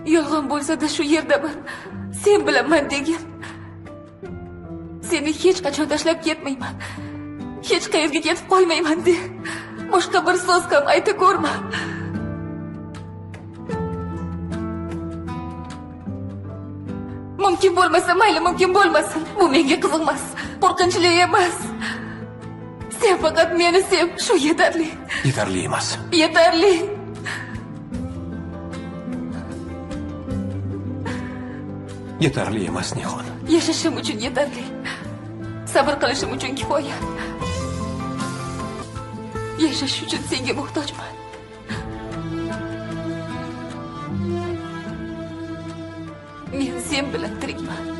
Yolg'on bo'lsa-da shu yerdaman. Sen bilaman degan. Seni hech qachon tashlab ketmayman. Hech qayerga ketib qolmayman de. Boshqa bir so'z ham ayta ko'rma. Mumkin bo'lmasa, mayli, mumkin bo'lmasin. Bu menga qiziqmas. Qo'rqinchli emas. Sen faqat meni sev, shu yetarli. Yetarli emas. Yetarli. Yetarli emas, Nihon. Yashashim uchun yetarli. Sabr qilishim uchun kifoya. Yashash uchun senga muhtojman. Men sen bilan tirikman.